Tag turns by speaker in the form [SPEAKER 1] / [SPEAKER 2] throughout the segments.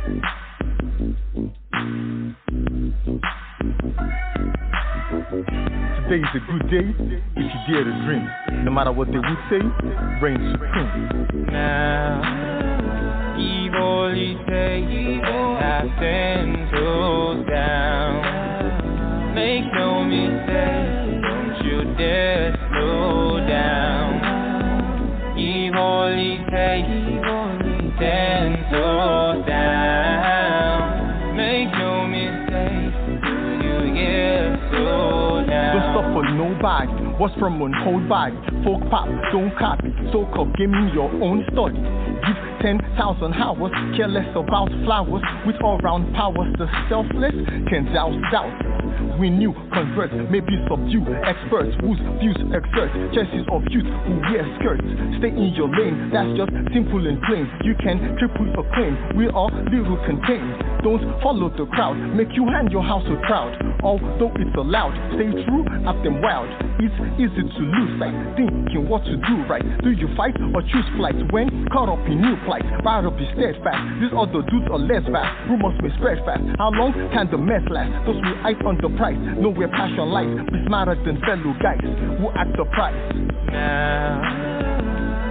[SPEAKER 1] Today is a good day if you dare to dream. No matter what they would say, reign supreme.
[SPEAKER 2] Now, evil is saying have 10 toes down. Make no mistake, don't you dare slow down. Evil is saying 10 toes down. Make no mistake, you get slow down.
[SPEAKER 1] Don't stop for nobody. What's from one hold back? Folk pop, don't copy. So-called give me your own study. Give 10,000 hours, care less about flowers. With all-round powers, the selfless can doubt. We knew, convert, maybe subdue. Experts whose views exert. Chances of youth who wear skirts. Stay in your lane, that's just simple and plain. You can triple your claim, we are little contained. Don't follow the crowd, make you hand your house a crowd. Although it's allowed, stay true, act them wild. It's easy to lose sight, thinking what to do right. Do you fight or choose flight when caught up in new plight? Right up, be steadfast, these other dudes are less fast. Rumors may spread fast, how long can the mess last? Those who eyes on the price, know where passion lies. Be smarter than fellow guys who act the price.
[SPEAKER 2] Now,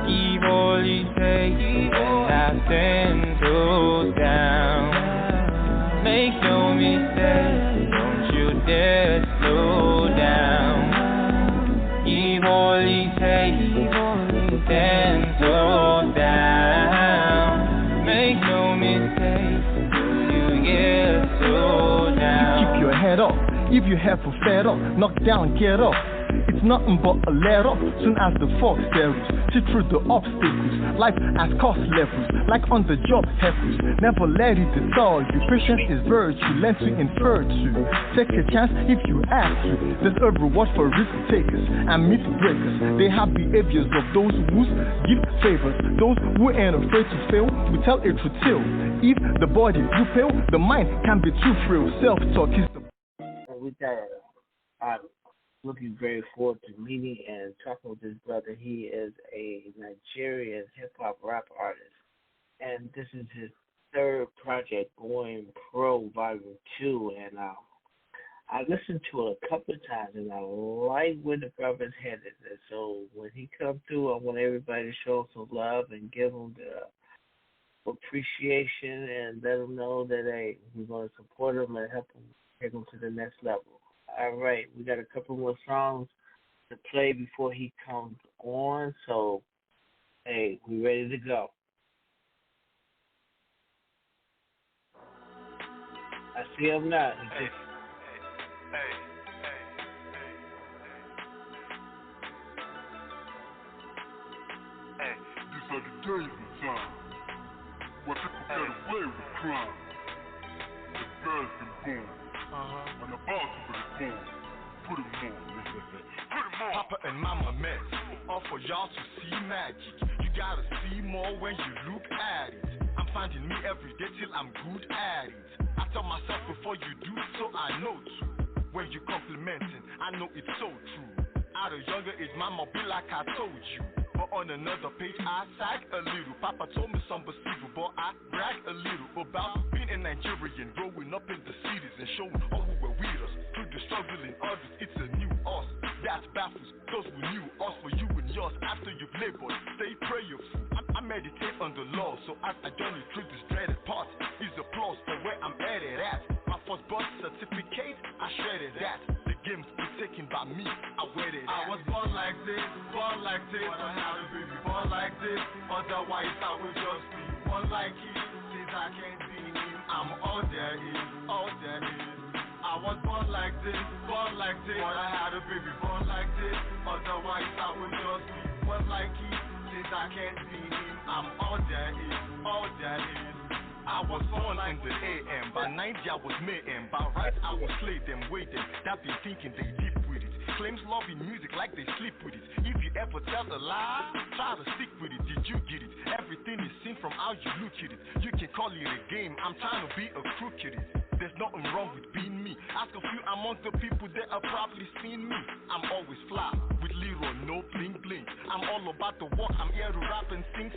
[SPEAKER 2] evil is saying have 10 toes down. Make no mistake, don't you dare slow down. Evil is saying 10 toes down. Make no mistake, you get slow down.
[SPEAKER 1] Keep your head up. If you have a fed up, knock down, get up. It's nothing but a let up. Soon as the fog settles, see through the obstacles. Life has cost levels, like on the job heifers. Never let it deter you. Patience is virtue, learn to infer to. Take a chance if you have to. There's a reward for risk takers and myth breakers. They have behaviors of those who give favors. Those who ain't afraid to fail, we tell a true tale. If the body too pale, the mind can be too frail. Self-talk is the
[SPEAKER 3] with that, I'm looking very forward to meeting and talking with this brother. He is a Nigerian hip-hop rap artist, and this is his third project, Going Pro Volume 2, and I listened to it a couple of times, and I like where the brother's headed. And so when he comes through, I want everybody to show him some love and give him the appreciation and let him know that, hey, we're going to support him and help him take him to the next level. All right, we got a couple more songs to play before he comes on, so, hey, we ready to go. I see him now.
[SPEAKER 4] Hey, these are the days and time where people get away with crime. The girls been born. And about to be born. Put him on.
[SPEAKER 5] Papa and Mama met, all for y'all to see magic. You gotta see more when you look at it. I'm finding me every day till I'm good at it. I tell myself before you do so, I know too. When you complimenting, I know it's so true. At a younger age, Mama be like I told you. But on another page, I sag a little. Papa told me some but I brag a little about being a Nigerian, growing up in the cities and showing all who were with us. Through the struggle in others, it's a new us that baffles those who knew us. For you and yours, after you've labored, stay prayerful. I meditate on the law, so as I journey through this dreaded part, is applause for where I'm headed at. My first birth certificate, I shredded that. The games be taken by me, I wear it. I was born like this, but I had a baby born like this. Otherwise, I would just be one like you. Since I can't be him, I'm all there is, all there is. I was born like this, but I had a baby born like this. Otherwise, I would just be one like you. Since I can't be him, I'm all there is, all there is. I was born in the AM, by 90 I was mayhem. By right I was slay them, wait them, that been thinking they deep with it. Claims loving music like they sleep with it. If you ever tell a lie, try to stick with it. Did you get it? Everything is seen from how you look at it. You can call it a game, I'm trying to be a crook at it. There's nothing wrong with being me. Ask a few among the people that have probably seen me. I'm always fly, with little or no bling bling. I'm all about the work, I'm here to rap and sing.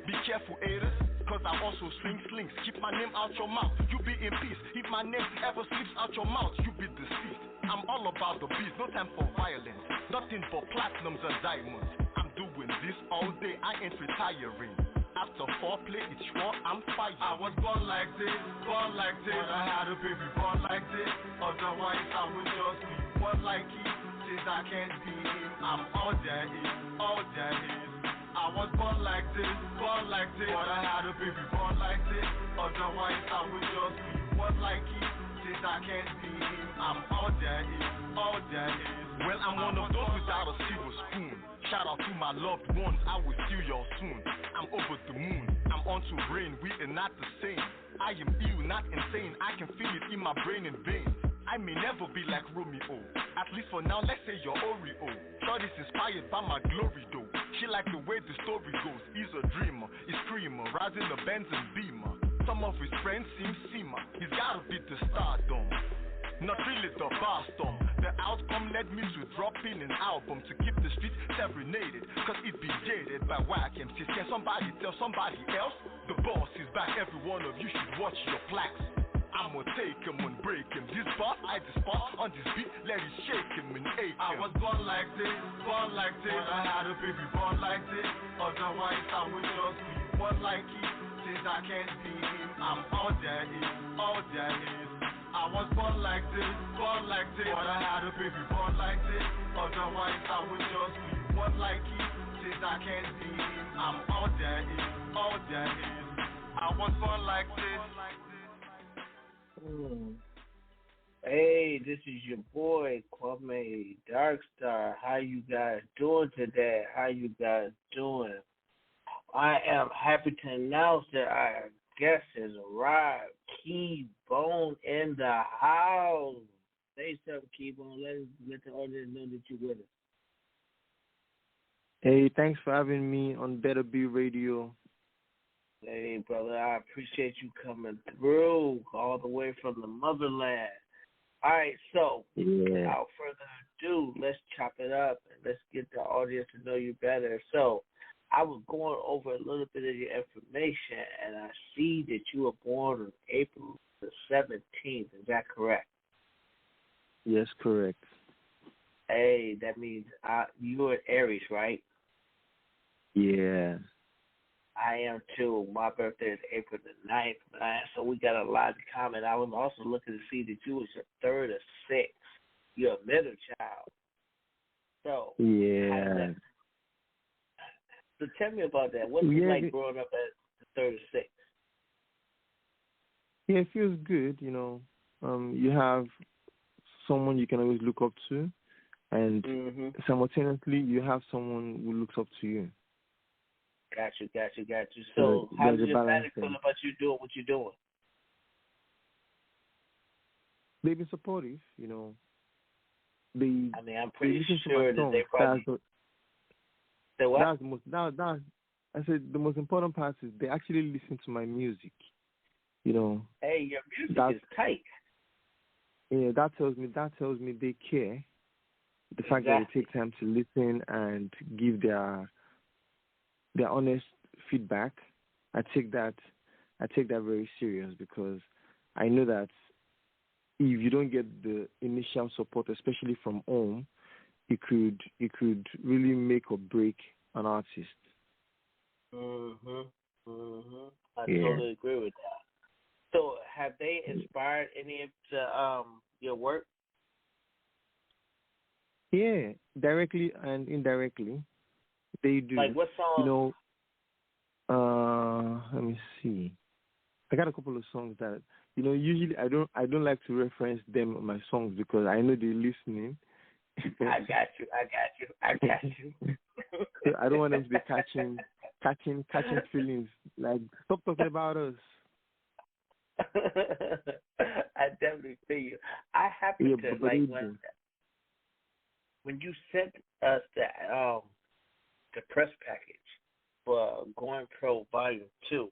[SPEAKER 5] Be careful haters, cause but I also swing slings. Keep my name out your mouth, you be in peace. If my name ever slips out your mouth, you be deceased. I'm all about the beast, no time for violence. Nothing but platinums and diamonds. I'm doing this all day, I ain't retiring. After foreplay, it's sure I'm fired. I was born like this, but I had a baby born like this. Otherwise, I would just be one like he. Since I can't be him, I'm all there is, all there is. I was born like this, but I had a baby born like this. Otherwise, I would just be one like he. Since I can't be him, I'm all there is, all there is. Well, I'm one of those without a silver spoon. Shout out to my loved ones, I will see y'all soon. I'm over the moon, I'm on to rain, we are not the same. I am ill, not insane, I can feel it in my brain and veins. I may never be like Romeo, at least for now, let's say you're Oreo. Shorty's inspired by my glory though. She like the way the story goes, he's a dreamer, he's screamer, rising the Benz and Beamer. Some of his friends seem seamer, he's gotta be the stardom. Not really the bastard. The outcome led me to drop in an album to keep the streets serenaded, cause it be jaded by whack MCs. Can somebody tell somebody else? The boss is back, every one of you should watch your plaques. I'ma take him and break him. This boss I dispose on this beat, let it shake him and ache him. I was born like this, but I had a baby born like this. Otherwise I would just be one like he. Since I can't be him, I'm all there is, all there is. I was born like this, but I had a baby born like this. Otherwise I would just be one like he. Since I can't be him, I'm all there is, all there is. I was born like this.
[SPEAKER 3] Hey, this is your boy Kwame Darkstar. How you guys doing today? How you guys doing? I am happy to announce that our guest has arrived. Keybone in the house. Say something, Keybone. Let the audience know that you're with us.
[SPEAKER 6] Hey, thanks for having me on Better Be Radio.
[SPEAKER 3] Hey, brother, I appreciate you coming through all the way from the motherland. All right, so without further ado, let's chop it up and let's get the audience to know you better. So I was going over a little bit of your information, and I see that you were born on April the 17th. Is that correct?
[SPEAKER 6] Yes, correct.
[SPEAKER 3] Hey, that means you're an Aries, right?
[SPEAKER 6] Yeah.
[SPEAKER 3] I am too. My birthday is April the 9th, man, so we got a lot in common. I was also looking to see that you was your third or sixth. You're a middle child. So
[SPEAKER 6] yeah.
[SPEAKER 3] So tell me about that. What's it like growing up as the third or sixth?
[SPEAKER 6] Yeah, it feels good, you know. You have someone you can always look up to, and simultaneously you have someone who looks up to you.
[SPEAKER 3] Got you. So how does your family feel about you doing what you're doing?
[SPEAKER 6] They've been supportive, you know.
[SPEAKER 3] I'm pretty sure that they probably... Say what?
[SPEAKER 6] That's the most... I said the most important part is they actually listen to my music, you know.
[SPEAKER 3] Hey, your music is tight.
[SPEAKER 6] Yeah, that tells me they care. The fact that they take time to listen and give their honest feedback, I take that very serious, because I know that if you don't get the initial support, especially from home, it could really make or break an artist.
[SPEAKER 3] I totally agree with that. So, have they inspired any of your work?
[SPEAKER 6] Yeah, directly and indirectly. They do.
[SPEAKER 3] Like what song?
[SPEAKER 6] You know, let me see. I got a couple of songs that, you know, usually I don't like to reference them on my songs because I know they're listening.
[SPEAKER 3] I got you.
[SPEAKER 6] So I don't want them to be catching feelings. Like, stop talking about us.
[SPEAKER 3] I definitely feel you. I happen to like when you sent us the press package for Going Pro Volume 2,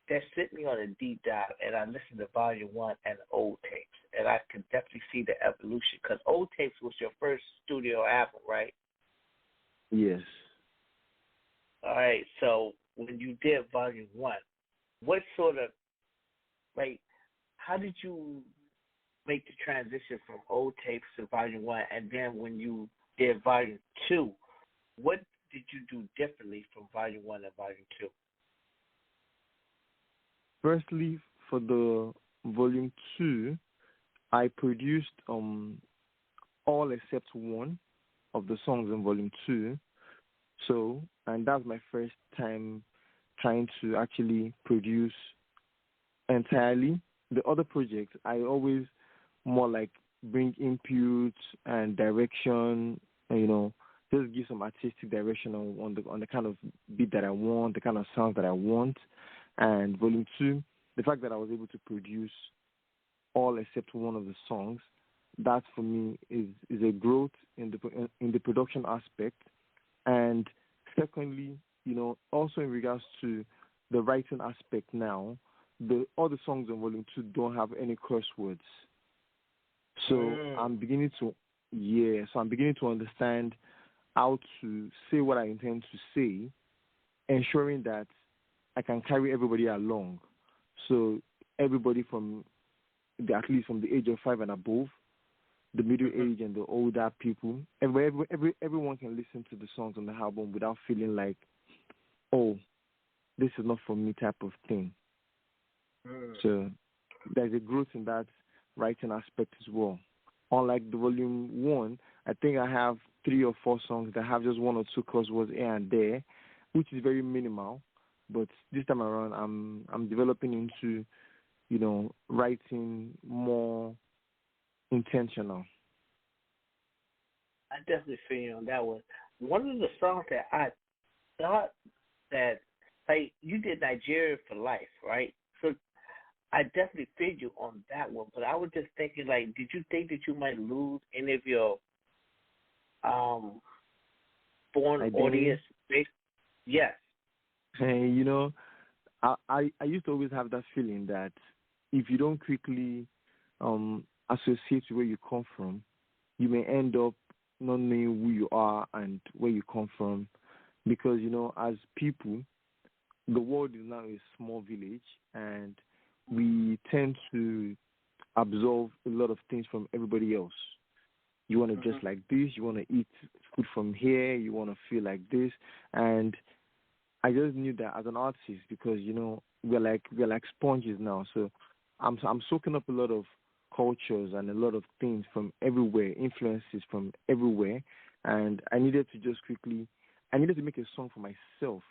[SPEAKER 3] that sent me on a deep dive, and I listened to Volume 1 and Old Tapes, and I can definitely see the evolution, because Old Tapes was your first studio album, right?
[SPEAKER 6] Yes.
[SPEAKER 3] All right. So when you did Volume 1, what sort of, like, how did you make the transition from old tapes to Volume 1? And then when you did Volume 2, what did you do differently from Volume 1 and Volume 2?
[SPEAKER 6] Firstly, for the Volume 2, I produced all except one of the songs in Volume 2. So, and that's my first time trying to actually produce entirely. The other projects, I always more like bring input and direction, just give some artistic direction on the kind of beat that I want, the kind of sound that I want. And Volume 2, the fact that I was able to produce all except one of the songs, that for me is a growth in the production aspect. And secondly, also in regards to the writing aspect now, all the songs on Volume 2 don't have any curse words. So I'm beginning to understand how to say what I intend to say, ensuring that I can carry everybody along. So everybody at least from the age of 5 and above, the middle age and the older people, everyone can listen to the songs on the album without feeling like, oh, this is not for me type of thing. So there's a growth in that writing aspect as well. Unlike the Volume 1, I think I have 3 or 4 songs that have just 1 or 2 curse words here and there, which is very minimal. But this time around, I'm developing into, writing more intentional.
[SPEAKER 3] I definitely feel you on that one. One of the songs that I thought that, like, you did Nigeria for Life, right? So I definitely feel you on that one. But I was just thinking, like, did you think that you might lose any of your foreign audience? Yes.
[SPEAKER 6] Hey, I used to always have that feeling that if you don't quickly associate with where you come from, you may end up not knowing who you are and where you come from. Because, as people, the world is now a small village, and we tend to absorb a lot of things from everybody else. You want to dress like this, you want to eat food from here, you want to feel like this. And I just knew that as an artist, because, we're like sponges now. So I'm soaking up a lot of cultures and a lot of things from everywhere, influences from everywhere. And I needed to make a song for myself,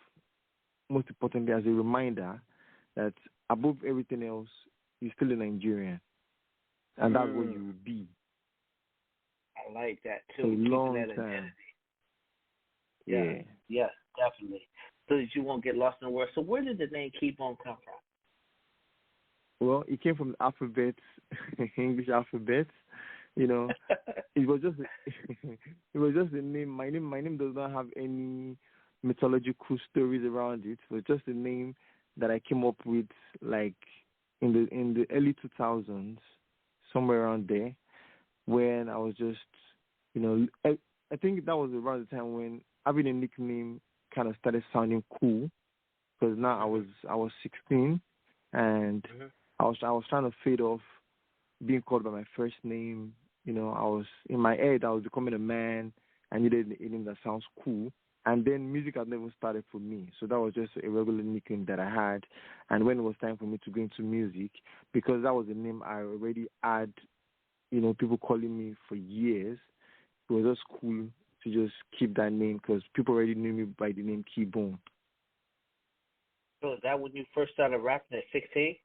[SPEAKER 6] most importantly, as a reminder that above everything else, you're still a Nigerian. And that's what you will be.
[SPEAKER 3] I like that, too.
[SPEAKER 6] A long
[SPEAKER 3] that
[SPEAKER 6] time.
[SPEAKER 3] Identity.
[SPEAKER 6] Yeah.
[SPEAKER 3] Yes, definitely. So that you won't get lost in the word. So where did the name Keybone come from?
[SPEAKER 6] Well, it came from the alphabet, English alphabet. It was just a name. My name does not have any mythological stories around it. It was just a name that I came up with, like in the early 2000s, somewhere around there, when I was just, I think that was around the time when having a nickname kind of started sounding cool, because now I was 16, and I was trying to fade off being called by my first name. I was in my head, I was becoming a man. I needed a name that sounds cool. And then music had never started for me. So that was just a regular nickname that I had. And when it was time for me to go into music, because that was a name I already had, people calling me for years, it was just cool to just keep that name, because people already knew me by the name Keybone.
[SPEAKER 3] So is that when you first started rapping at 16?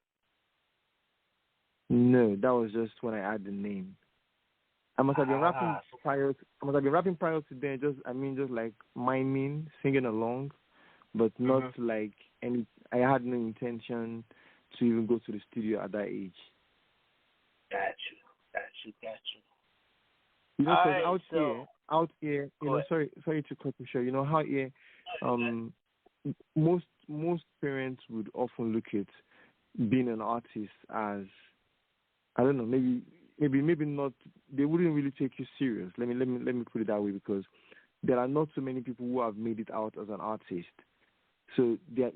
[SPEAKER 6] No, that was just when I had the name. I must have been rapping prior to then. Just like miming, singing along, but not like any. I had no intention to even go to the studio at that age.
[SPEAKER 3] Got you.
[SPEAKER 6] Because out here, sorry to cut you short. Out here, most parents would often look at being an artist as, I don't know, maybe not. They wouldn't really take you serious. Let me put it that way, because there are not so many people who have made it out as an artist. So the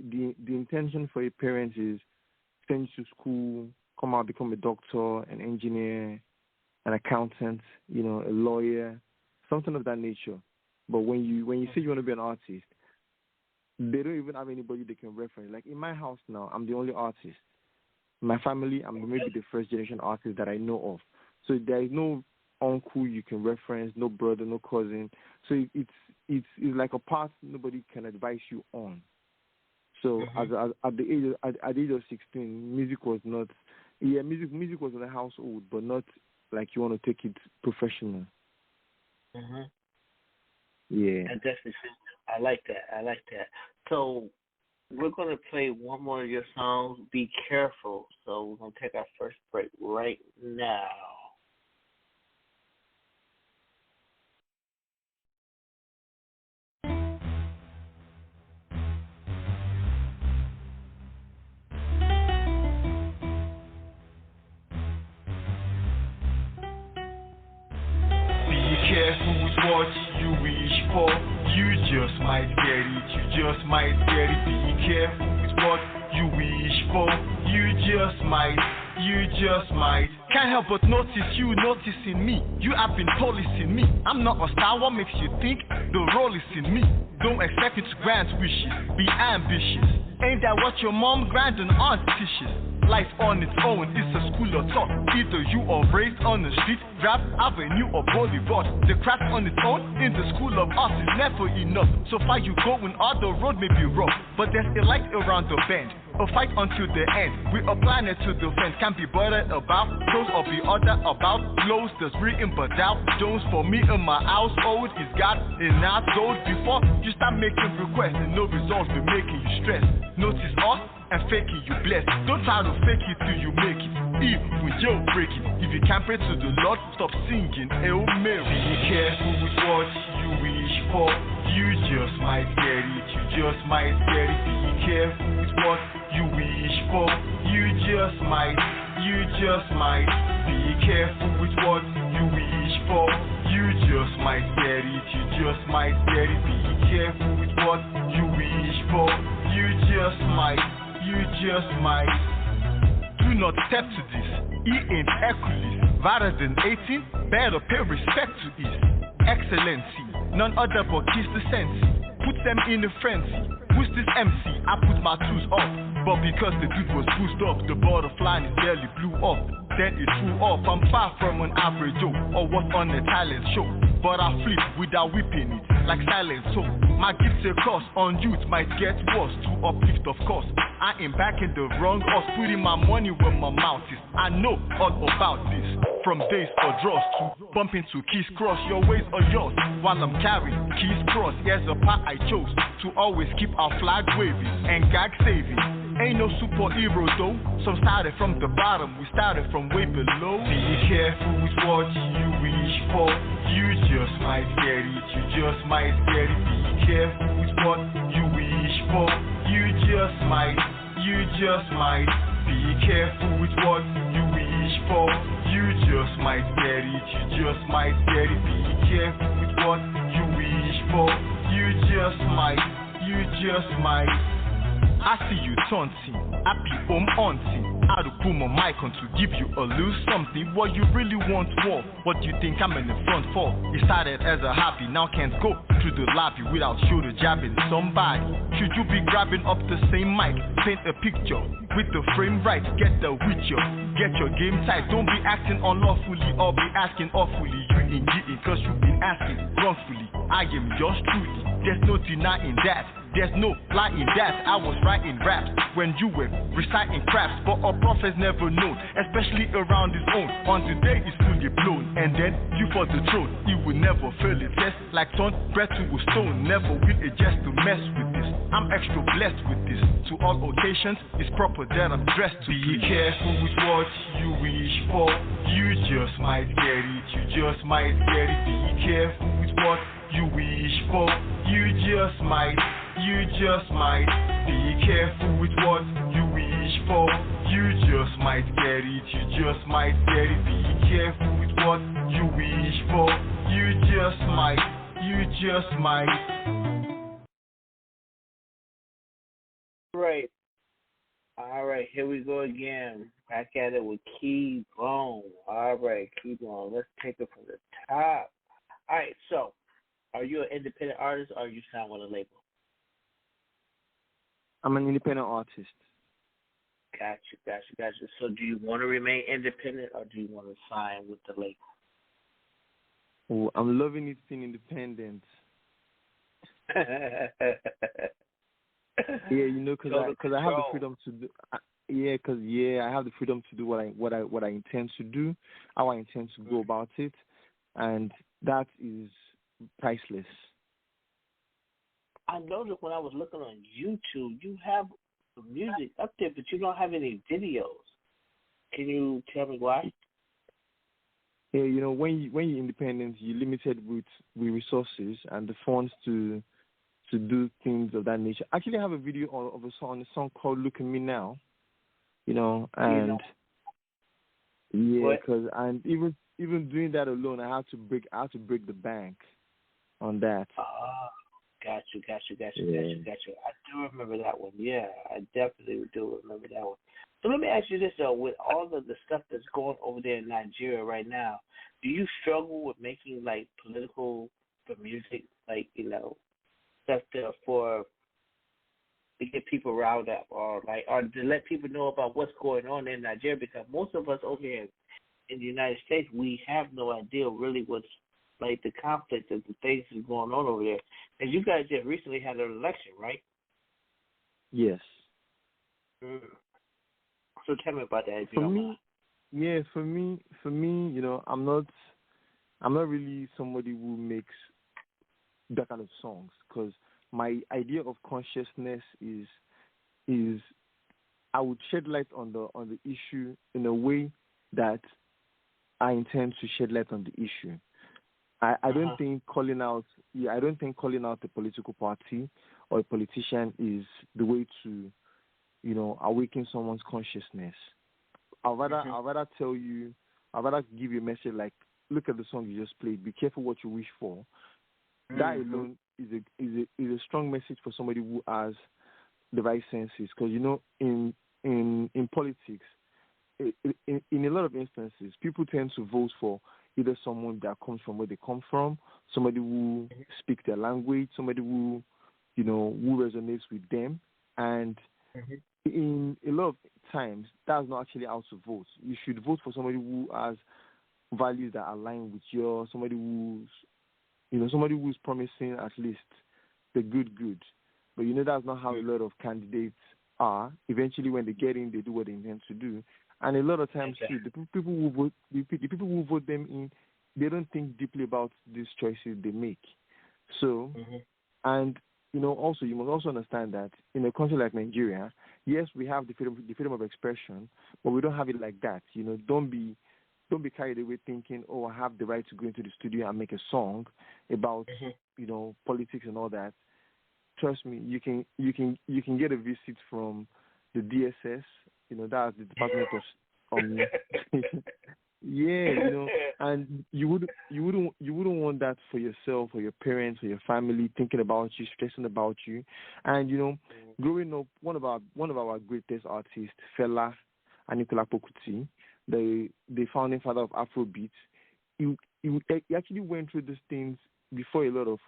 [SPEAKER 6] intention for a parent is send you to school, come out, become a doctor, an engineer, an accountant, a lawyer, something of that nature. But when you say you want to be an artist, they don't even have anybody they can reference. Like in my house now, I'm the only artist. In my family, I'm maybe the first generation artist that I know of. So there is no uncle you can reference, no brother, no cousin. So it's like a path nobody can advise you on. So at the age of 16, music was not. Yeah, music was in the household, but not like you want to take it professional. Yeah.
[SPEAKER 3] And definitely, I like that. So we're going to play one more of your songs, Be Careful. So we're going to take our first break right now.
[SPEAKER 5] Be careful with what you wish for. You just might get it. You just might get it. Be careful with what you wish for. You just might. Can't help but notice you noticing me. You have been policing me. I'm not a star. What makes you think the role is in me? Don't expect me to grant wishes. Be ambitious. Ain't that what your mom, grand and aunt teaches? Life on its own, it's a school of thought. Either you are raised on the street, Grab Avenue or Boulevard. The craft on its own in the school of art is never enough. So far you going, all the road may be rough, but there's a light around the bend. A fight until the end. We are planted to defend. Can't be bothered about those or be other about flows. There's written but doubt. Jones for me and my household is God and not gold. Before you start making requests and no results be making you stress. Notice us and faking you blessed. Don't try to fake it till you make it. Even you're breaking. If you can't pray to the Lord, stop singing. Hail Mary. Be careful with what you wish for. You just might get it. You just might get it. Be careful with what you wish for. You just might. Be careful with what you wish for. You just might get it. You just might get it. Be careful with what you wish for. You just might. Do not step to this. He ain't Hercules. Rather than 18, better pay respect to his excellency. None other but Kiss the Sensi. Put them in a frenzy. Who's this MC? I put my tools up. But because the dude was boosted up, the butterfly in his belly blew up. Then it flew up. I'm far from an average Joe or what's on a talent show. But I flip without whipping it, like silent so. My gifts across on youth might get worse. To uplift of course, I am back in the wrong horse, putting my money where my mouth is. I know all about this. From days or draws to bumping to Keys Cross. Your ways are yours while I'm carrying Keys Cross. Here's a part I chose to always keep our flag waving and gag saving. Ain't no superhero though. Some started from the bottom, we started from way below. Be careful with what you wish for. You just might get it. You just might get it. Be careful with what you wish for. You just might. Be careful with what you wish for. You just might get it. You just might get it. Be careful with what you wish for. You just might. I see you taunting, happy home hunting. I to put my mic on to give you a little something. What you really want more? What you think I'm in the front for? It started as a hobby, now can't go through the lobby without shoulder jabbing somebody. Should you be grabbing up the same mic? Paint a picture with the frame right. Get the witcher, get your game tight. Don't be acting unlawfully or be asking awfully. You ain't getting cause you've been asking wrongfully. I am yours truly, there's no denying that. There's no lie in that. I was writing raps when you were reciting craps, but our prophets never known, especially around his own. On the day it's fully blown, and then you for the throne. He will never fail it. Test like turn bread to a stone. Never will adjust to mess with this. I'm extra blessed with this. To all occasions, it's proper that I'm dressed to be careful with what you wish for. You just might get it. You just might get it. Be careful with what you wish for. You just might. Be careful with what you wish for. You just might get it. You just might get it. Be careful with what you wish for. You just might.
[SPEAKER 3] Right. All right, here we go again. Back at it with Keybone. All right, Keybone. Let's take it from the top. All right, so are you an independent artist or are you signed with a label?
[SPEAKER 6] I'm an independent artist.
[SPEAKER 3] Gotcha. So do you want to remain independent or do you want to sign with the label?
[SPEAKER 6] Oh, I'm loving it being independent. Yeah, because I have the freedom to do. I have the freedom to do what I intend to do, how I intend to go about it, and that is priceless.
[SPEAKER 3] I noticed when I was looking on YouTube, you have music up there, but you don't have any videos. Can you tell me why?
[SPEAKER 6] Yeah, when you're independent, you're limited with resources and the funds to do things of that nature. Actually, I have a video of a song called "Look at Me Now," and because even doing that alone, I had to break the bank on that.
[SPEAKER 3] Got you. I do remember that one. Yeah, I definitely do remember that one. So let me ask you this though: with all of the stuff that's going over there in Nigeria right now, do you struggle with making like political for music, like stuff there to get people riled up, or to let people know about what's going on in Nigeria? Because most of us over here in the United States, we have no idea really what's like the conflict of the things that's going on over there. And you guys just recently had an election, right?
[SPEAKER 6] Yes.
[SPEAKER 3] So tell me about that.
[SPEAKER 6] For me, I'm not really somebody who makes that kind of songs, because my idea of consciousness is I would shed light on the issue in a way that I intend to shed light on the issue. I don't think calling out a political party or a politician is the way to awaken someone's consciousness. I'd rather give you a message like, look at the song you just played, be careful what you wish for. That alone is a strong message for somebody who has the right senses, because in politics, in a lot of instances, people tend to vote for either someone that comes from where they come from, somebody who speaks their language, somebody who resonates with them, and in a lot of times, that's not actually how to vote. You should vote for somebody who has values that align with yours, somebody who's promising at least the good. But that's not how a lot of candidates are. Eventually, when they get in, they do what they intend to do. And a lot of times, too, the people who vote them in, they don't think deeply about these choices they make. So, and also you must also understand that in a country like Nigeria, yes, we have the freedom of expression, but we don't have it like that. Don't be carried away thinking, oh, I have the right to go into the studio and make a song about politics and all that. Trust me, you can get a visit from the DSS. That's the Department of and you wouldn't want that for yourself or your parents or your family, thinking about you, stressing about you. And growing up, one of our greatest artists, Fela Anikulapo Kuti, the founding father of Afrobeat, he actually went through these things before a lot of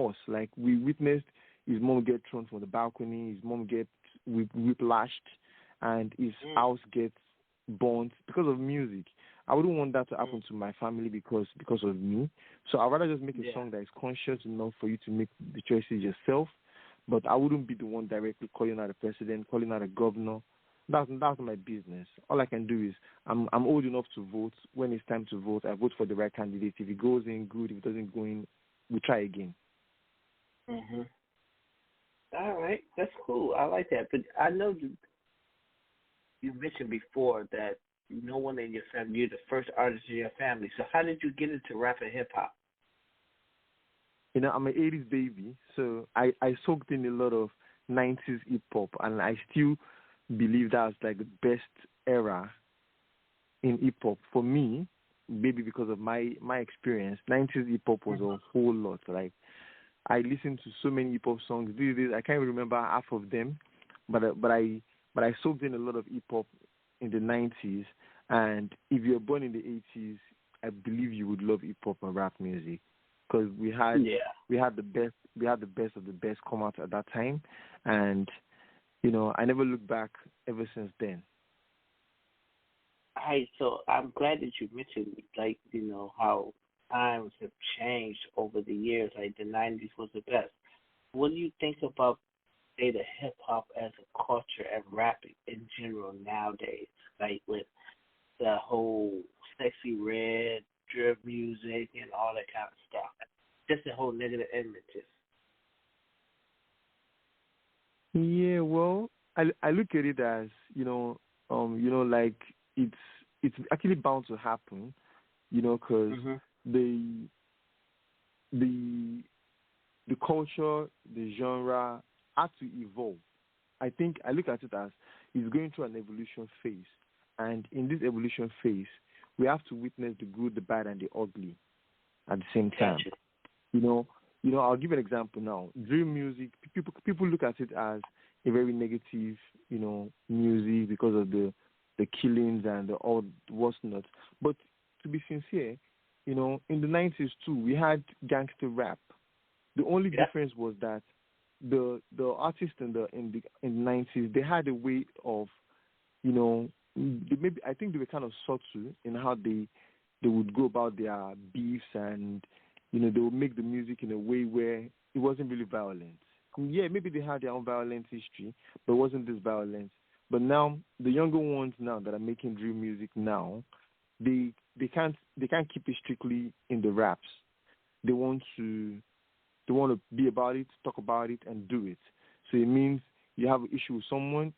[SPEAKER 6] us. Like, we witnessed his mom get thrown from the balcony, his mom get whiplashed, and his house gets burnt because of music. I wouldn't want that to happen to my family because of me. So I'd rather just make a song that is conscious enough for you to make the choices yourself. But I wouldn't be the one directly calling out a president, calling out a governor. That's my business. All I can do is I'm old enough to vote. When it's time to vote, I vote for the right candidate. If it goes in, good. If it doesn't go in, we try again.
[SPEAKER 3] All right, that's cool. I like that. But I know you mentioned before that no one in your family, you're the first artist in your family. So how did you get into rap and hip hop?
[SPEAKER 6] I'm an 80s baby, so I soaked in a lot of 90s hip hop, and I still believe that's like the best era in hip hop for me. Maybe because of my experience, 90s hip hop was a whole lot. Like, I listened to so many hip hop songs these days. I can't even remember half of them, but I soaked in a lot of hip hop in the 90s, and if you're born in the 80s, I believe you would love hip hop and rap music, because we had the best of the best come out at that time, and I never looked back ever since then.
[SPEAKER 3] Hey, so I'm glad that you mentioned, like, how times have changed over the years. Like, the 90s was the best. What do you think about, say, the hip-hop as a culture and rap in general nowadays? Like, with the whole sexy red, drip music, and all that kind of stuff. Just the whole negative images.
[SPEAKER 6] Yeah, well, I look at it as, like it's actually bound to happen, because the culture, the genre had to evolve. I think I look at it as it's going through an evolution phase, and in this evolution phase, we have to witness the good, the bad, and the ugly at the same time.
[SPEAKER 3] Gotcha.
[SPEAKER 6] I'll give an example now. Drill music, people look at it as a very negative, music because of the killings and the all what's not. But to be sincere, in the 90s too, we had gangster rap. The only difference was that the artists in the 90s, they had a way of, maybe I think they were kind of subtle in how they would go about their beefs, and they would make the music in a way where it wasn't really violent. Yeah, maybe they had their own violent history, but it wasn't this violence. But now the younger ones now that are making drill music now, they can't keep it strictly in the raps. They want to be about it, talk about it, and do it. So it means you have an issue with someone,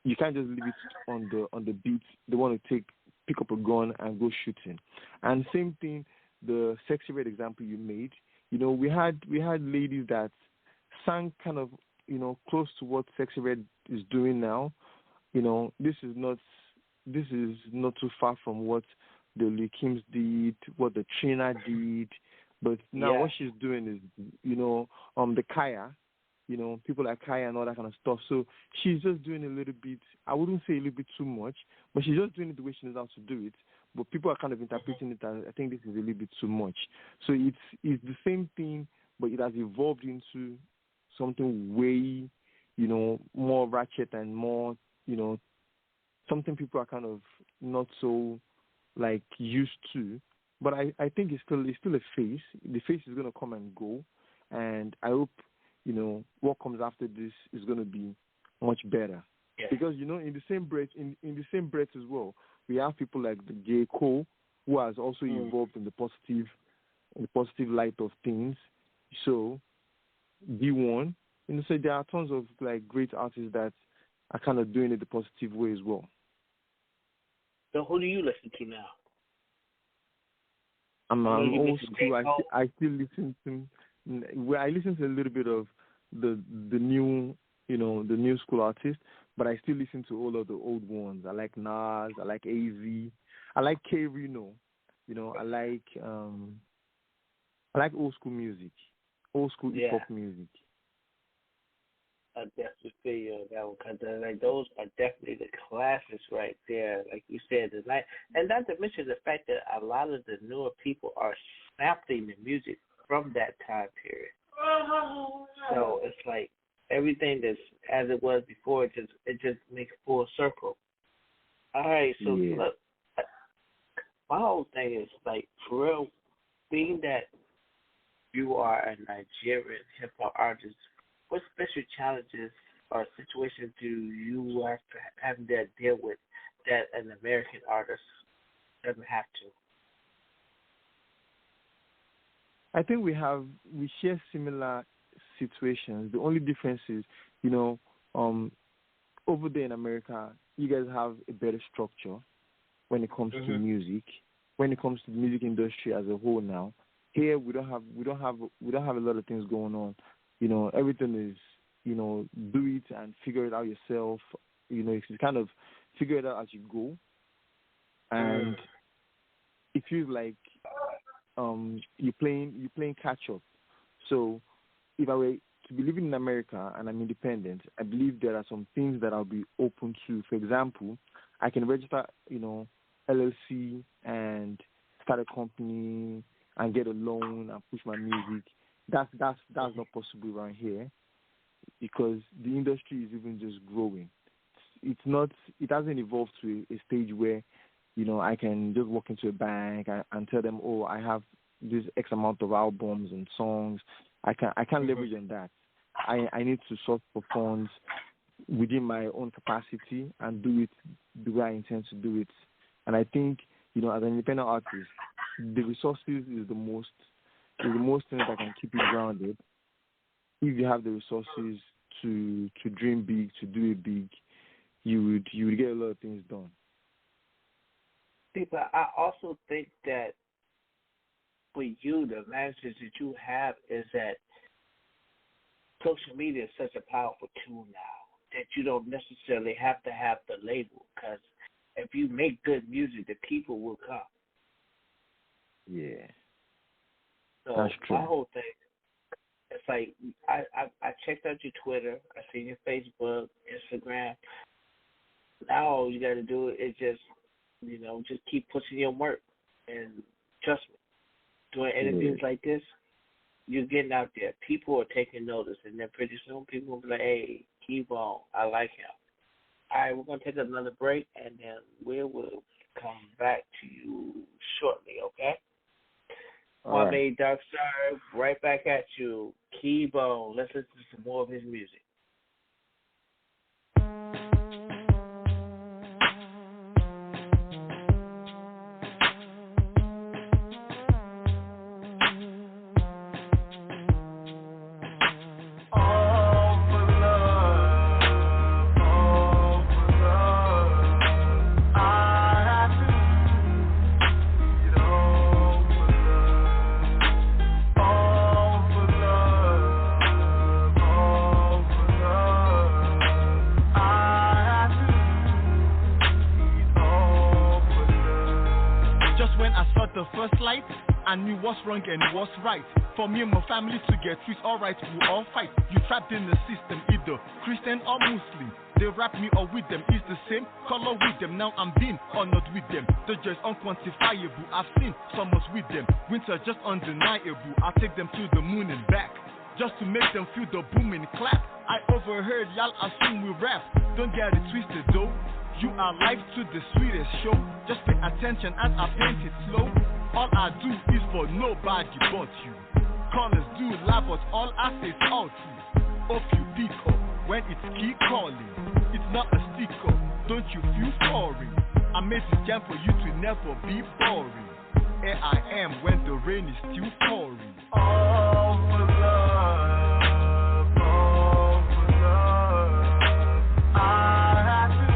[SPEAKER 6] you can't just leave it on the beat. They want to pick up a gun and go shooting. And same thing, the sexy red example you made. We had ladies that sang kind of close to what sexy red is doing now. This is not too far from what the Likims did, what the Trina did. But now what she's doing is, the Kaya, people like Kaya and all that kind of stuff. So she's just doing a little bit, I wouldn't say a little bit too much, but she's just doing it the way she knows how to do it. But people are kind of interpreting it as, I think this is a little bit too much. So it's the same thing, but it has evolved into something way, more ratchet and more, something people are kind of not so, like, used to. But I think it's still a phase. The phase is going to come and go, and I hope what comes after this is going to be much better.
[SPEAKER 3] Yeah.
[SPEAKER 6] Because in the same breath as well, we have people like the J. Cole, who has also evolved in the positive light of things. So D1, so there are tons of like great artists that are kind of doing it the positive way as well.
[SPEAKER 3] So who do you listen to now?
[SPEAKER 6] I'm old school. I still listen to. I listen to a little bit of the new the new school artists, but I still listen to all of the old ones. I like Nas. I like AZ. I like K Reno. I like old school music, old school hip hop music.
[SPEAKER 3] I definitely feel that one, because like those are definitely the classics right there. Like you said, and not to mention the fact that a lot of the newer people are sampling the music from that time period. So it's like everything that's as it was before. It just makes full circle. All right, so look, my whole thing is like, for real, being that you are a Nigerian hip hop artist, what special challenges or situations do you have to deal with that an American artist doesn't have to?
[SPEAKER 6] I think we share similar situations. The only difference is, over there in America, you guys have a better structure when it comes to music, when it comes to the music industry as a whole. Now, here we don't have a lot of things going on. Everything is, do it and figure it out yourself. You kind of figure it out as you go, and it feels like you're playing catch up. So if I were to be living in America and I'm independent, I believe there are some things that I'll be open to. For example, I can register, LLC and start a company and get a loan and push my music. That's not possible around here because the industry is even just growing. It hasn't evolved to a stage where, I can just walk into a bank and tell them, oh, I have this X amount of albums and songs. I can't leverage on that. I need to source for funds within my own capacity and do it the way I intend to do it. And I think, as an independent artist, the resources is the most thing that can keep you grounded. If you have the resources to dream big, to do it big, you would get a lot of things done.
[SPEAKER 3] But I also think that for you, the advantage that you have is that social media is such a powerful tool now that you don't necessarily have to have the label, because if you make good music, the people will come.
[SPEAKER 6] Yeah.
[SPEAKER 3] So
[SPEAKER 6] that's true.
[SPEAKER 3] My whole thing, it's like I checked out your Twitter, I seen your Facebook, Instagram. Now all you got to do is just keep pushing your work, and trust me, doing interviews like this, you're getting out there. People are taking notice, and then pretty soon people will be like, hey, Keybone, I like him. All right, we're going to take another break, and then we will come back to you shortly, okay? Kwame, Darkspace, right back at you. Keybone, let's listen to some more of his music.
[SPEAKER 1] The first light, I knew what's wrong and what's right. For me and my family to get treated alright, we all fight. You trapped in the system, either Christian or Muslim. They rap me or with them, it's the same color with them. Now I'm being honored with them. The joy is unquantifiable. I've seen summers with them, winter just undeniable. I take them to the moon and back, just to make them feel the booming clap. I overheard y'all assume we rap. Don't get it twisted though. You are live to the sweetest show. Just pay attention as I paint it slow. All I do is for nobody but you. Callers do lie, but all I say is all true. Hope you pick up when it's keep calling. It's not a sticker, don't you feel foreign? I made this jam for you to never be boring. Here I am when the rain is still pouring. All for love, all for love. I have to.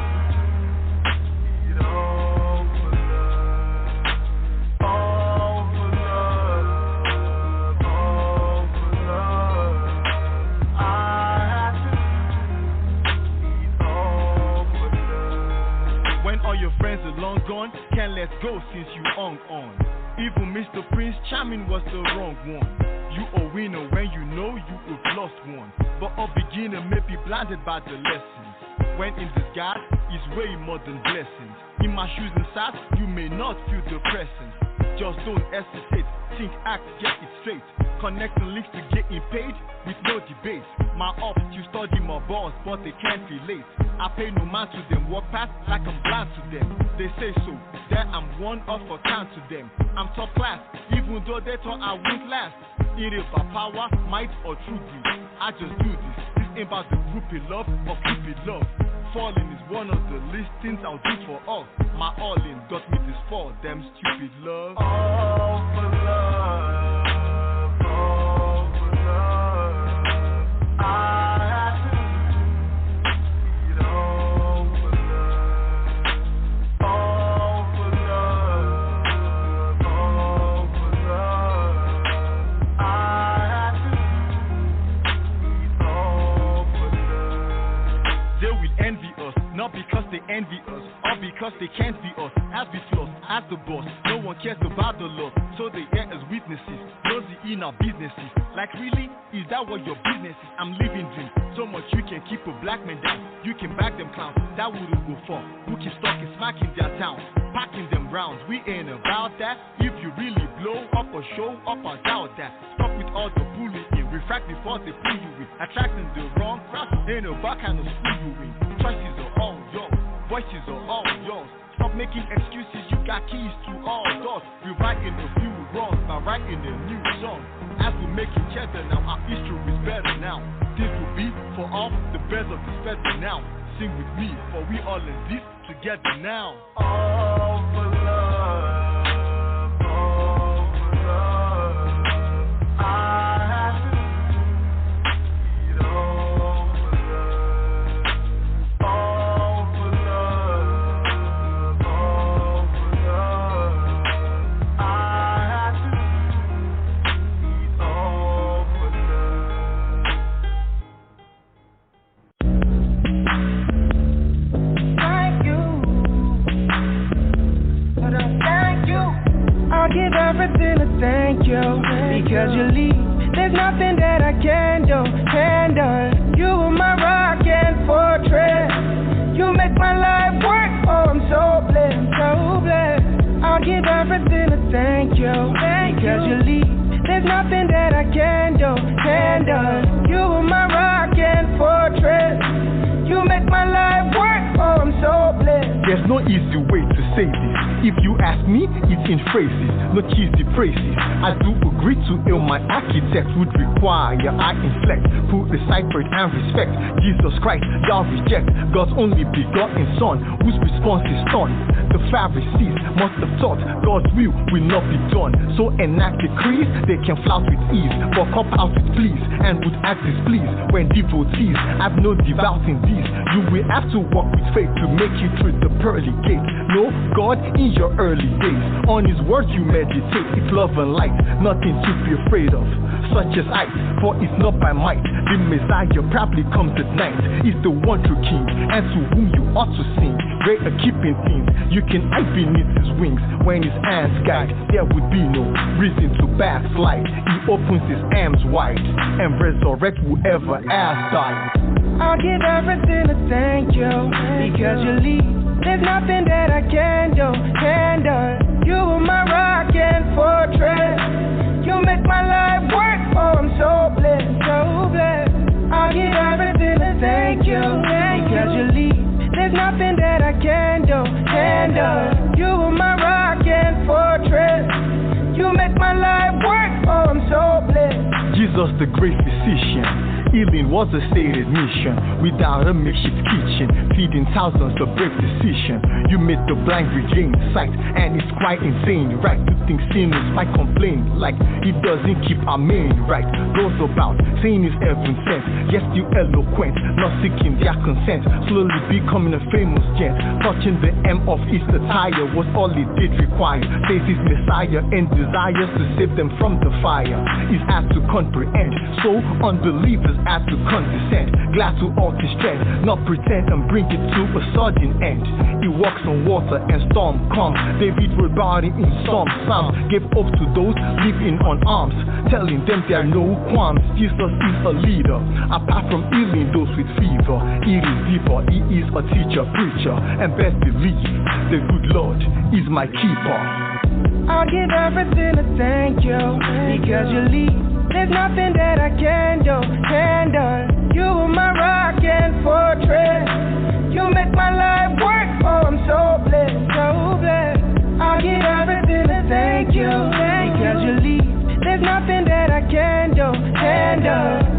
[SPEAKER 1] Long gone, can't let go since you on. Even Mr. Prince Charming was the wrong one. You a winner when you know you have lost one. But a beginner may be blinded by the lessons. When in disguise is way more than blessings. In my shoes inside, you may not feel the presence. Just don't hesitate, think, act, get it straight. Connecting links to getting paid with no debate. My ops, you study my boss, but they can't relate. I pay no mind to them, walk past like I'm blind to them. They say so, that I'm one of a kind to them. I'm top class, even though they thought I won't last. It is about power, might, or true greed. I just do this. This ain't about the groupie love or cupid love. Falling is one of the least things I'll do for all. My all-in got me this for them stupid love. All for love, all for love. I have to need all for love. All for love, all for love. I have to need all for love. They will envy us. not because they envy us, or because they can't be us. As we floss, as the boss, no one cares about the loss. So they hear as witnesses, nosy in our businesses. Like really, is that what your business is? I'm living dreams. So much you can keep a black man down. You can back them clowns, that wouldn't go far. Who keep stalking, smacking their towns, packing them rounds. We ain't about that. If you really blow up or show up, I doubt that. Stop with all the bullying, refract before they pull you in. Attracting the wrong crowd, ain't about kind of school you in. Choices are all yours, voices are all yours. Stop making excuses, you got keys to all doors. We're writing a few wrongs by writing a new song. As we make each other now, our history is better now. This will be for all the best of this feather now. Sing with me, for we all in this together now.
[SPEAKER 5] All for love, all for love. I have to eat all for love, all for love, all for love. I have to eat all for love.
[SPEAKER 7] Thank you. But I thank you. I'll give everything to thank you. Because you leave, there's nothing that I can do. You are my rock and fortress. You make my life work. Oh, I'm so blessed, so blessed. I'll give everything to thank you. Because you leave, there's nothing that I can do. You are my rock and fortress. You make my life work. Oh, I'm so blessed.
[SPEAKER 1] There's no easy way to say this. If you ask me, it's in phrases, no cheesy praises. I do agree to ill my architect would require I inflect, put aside pride and respect. Jesus Christ, y'all reject God's only begotten Son, whose response is stunned. The Pharisees must have thought God's will not be done. So enact decrees, they can flout with ease, but cop out with please, and would act displeased when devotees have no devout in these. You will have to walk with faith to make it through the pearly gate. Know God in your early days. On His word you meditate. It's love and light, nothing to be afraid of. Such as ice, for it's not by might. The Messiah probably comes at night. He's the one true King, and to whom you ought to sing. Great at keeping things, you can hide beneath His wings. When His hands guide, there would be no reason to backslide. He opens His arms wide and resurrects whoever has died.
[SPEAKER 7] I'll give everything to thank you. Because you leave, there's nothing that I can do. You are my rock and fortress. You make my life work. Oh, I'm so blessed, so blessed. I'll give everything to thank you. Because you leave, there's nothing that I can do. You are my rock and fortress. You make my life work. Oh, I'm so blessed.
[SPEAKER 1] Jesus the great physician. Healing was a stated mission. Without a makeshift kitchen, feeding thousands a brave decision. You made the blind regain sight, and it's quite insane, right? To think sinners might complain, like it doesn't keep our main right. Goes about saying it's heaven sent, yes, you eloquent, not seeking their consent. Slowly becoming a famous gent, touching the hem of his attire was all it did require. Says his Messiah and desires to save them from the fire. It's hard to comprehend, so unbelievers had to condescend. Glad to all his strength, not pretend and bring it to a sudden end. He walks on water and storm comes. David wrote about him in Psalm. Gave hope to those living on arms, telling them there are no qualms. Jesus is a leader, apart from healing those with fever. It is deeper, He is a teacher, preacher, and best believe the good Lord is my keeper.
[SPEAKER 7] I'll give everything to thank you. Because you leave, there's nothing that I can do. You are my rock and fortress. You make my life work. Oh, I'm so blessed, so blessed. I'll give everything to thank you. Because you leave, there's nothing that I can do.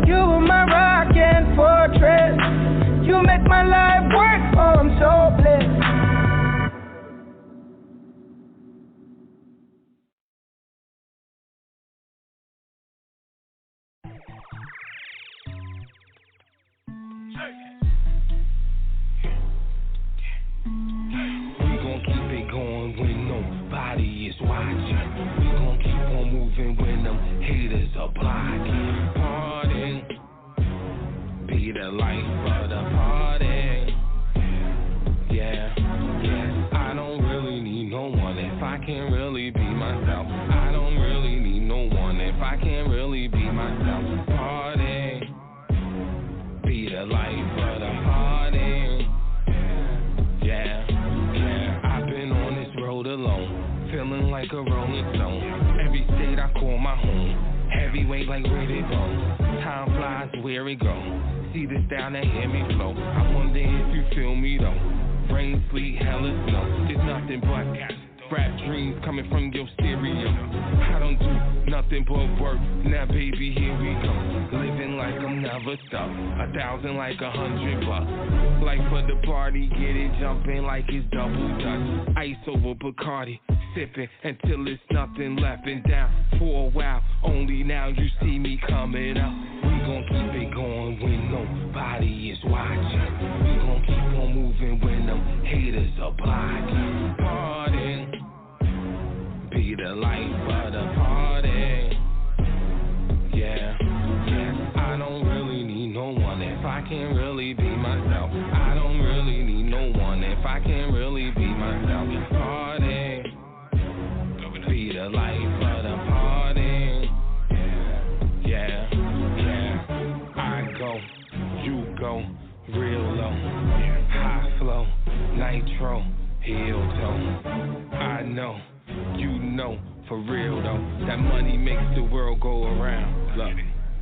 [SPEAKER 7] You are my rock and fortress. You make my life work. Oh, I'm so blessed.
[SPEAKER 2] can't really be myself. I don't really need no one if I can't really be myself. Party, be the life of the party. Yeah, yeah. I've been on this road alone, feeling like a rolling stone. Every state I call my home. Heavyweight like where they go. Time flies where it go. See this down and hear me flow. I wonder if you feel me though. Rain, sleet, hell is snow. There's nothing but rap dreams coming from your stereo. I don't do nothing but work. Now baby, here we go. Living like I'm never stuck. 1,000 like 100 bucks. Life for the party, get it jumping like it's double dutch. Ice over Bacardi, sipping until it's nothing left. And down for a while, only now you see me coming up. We gon' keep it going when nobody is watching. We gon' keep on moving when them haters are blocking. Party, be the life of the party. Yeah, yeah. I don't really need no one if I can't really be myself. I don't really need no one if I can't really be myself. Party, be the life of the party. Yeah, yeah. I go, you go, real low, high flow, nitro, heel toe. I know, you know, for real though, that money makes the world go around. Look,